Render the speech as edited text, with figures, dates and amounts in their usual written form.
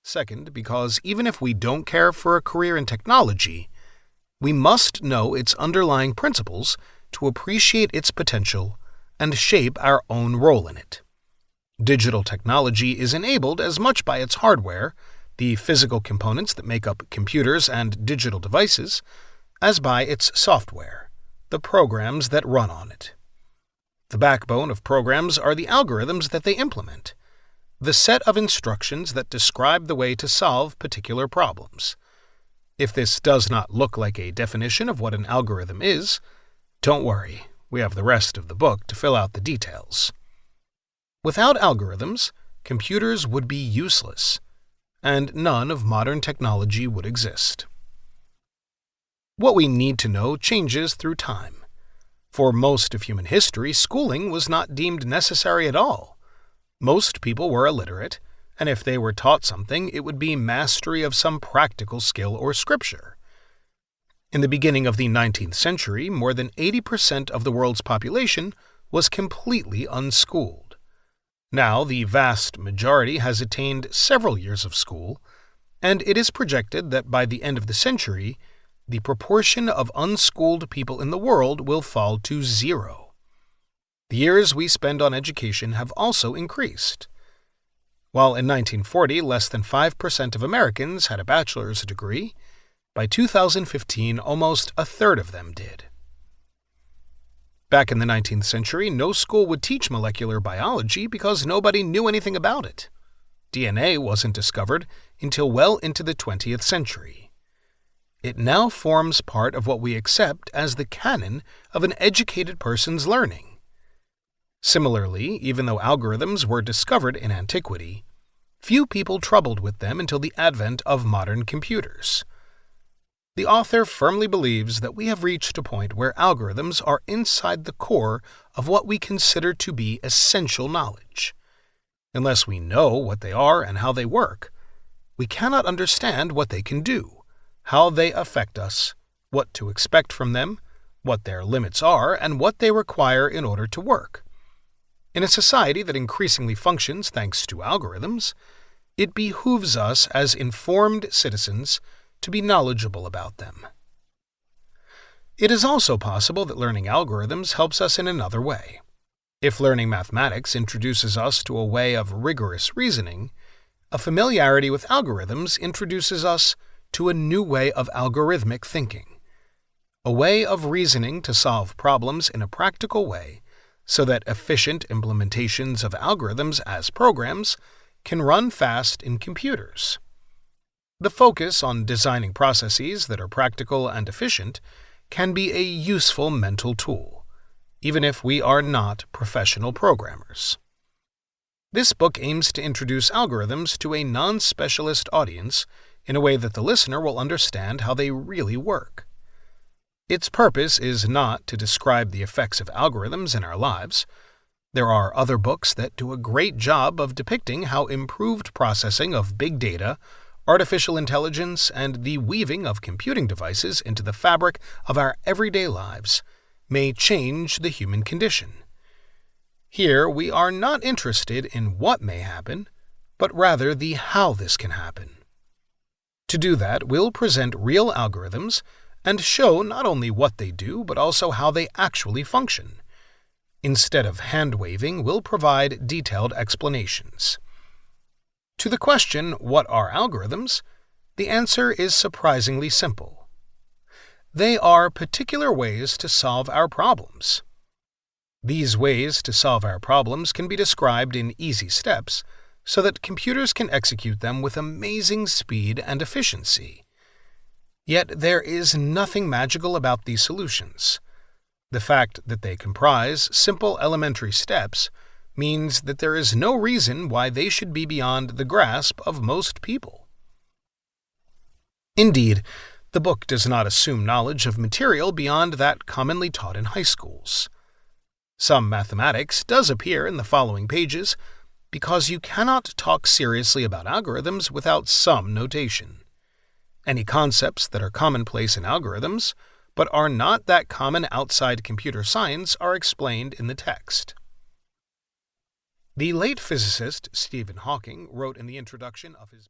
Second, because even if we don't care for a career in technology, we must know its underlying principles to appreciate its potential and shape our own role in it. Digital technology is enabled as much by its hardware, the physical components that make up computers and digital devices, as by its software, the programs that run on it. The backbone of programs are the algorithms that they implement, the set of instructions that describe the way to solve particular problems. If this does not look like a definition of what an algorithm is, don't worry, we have the rest of the book to fill out the details. Without algorithms, computers would be useless, and none of modern technology would exist. What we need to know changes through time. For most of human history, schooling was not deemed necessary at all. Most people were illiterate, and if they were taught something, it would be mastery of some practical skill or scripture. In the beginning of the 19th century, more than 80% of the world's population was completely unschooled. Now, the vast majority has attained several years of school, and it is projected that by the end of the century, the proportion of unschooled people in the world will fall to 0. The years we spend on education have also increased. While in 1940 less than 5% of Americans had a bachelor's degree, by 2015 almost a third of them did. Back in the 19th century, no school would teach molecular biology because nobody knew anything about it. DNA wasn't discovered until well into the 20th century. It now forms part of what we accept as the canon of an educated person's learning. Similarly, even though algorithms were discovered in antiquity, few people troubled with them until the advent of modern computers. The author firmly believes that we have reached a point where algorithms are inside the core of what we consider to be essential knowledge. Unless we know what they are and how they work, we cannot understand what they can do, how they affect us, what to expect from them, what their limits are, and what they require in order to work. In a society that increasingly functions thanks to algorithms, it behooves us as informed citizens to be knowledgeable about them. It is also possible that learning algorithms helps us in another way. If learning mathematics introduces us to a way of rigorous reasoning, a familiarity with algorithms introduces us to a new way of algorithmic thinking, a way of reasoning to solve problems in a practical way so that efficient implementations of algorithms as programs can run fast in computers. The focus on designing processes that are practical and efficient can be a useful mental tool, even if we are not professional programmers. This book aims to introduce algorithms to a non-specialist audience in a way that the listener will understand how they really work. Its purpose is not to describe the effects of algorithms in our lives. There are other books that do a great job of depicting how improved processing of big data, artificial intelligence, and the weaving of computing devices into the fabric of our everyday lives may change the human condition. Here, we are not interested in what may happen, but rather the how this can happen. To do that, we'll present real algorithms and show not only what they do, but also how they actually function. Instead of hand-waving, we'll provide detailed explanations. To the question, what are algorithms? The answer is surprisingly simple. They are particular ways to solve our problems. These ways to solve our problems can be described in easy steps so that computers can execute them with amazing speed and efficiency. Yet there is nothing magical about these solutions. The fact that they comprise simple elementary steps means that there is no reason why they should be beyond the grasp of most people. Indeed, the book does not assume knowledge of material beyond that commonly taught in high schools. Some mathematics does appear in the following pages because you cannot talk seriously about algorithms without some notation. Any concepts that are commonplace in algorithms, but are not that common outside computer science, are explained in the text. The late physicist Stephen Hawking wrote in the introduction of his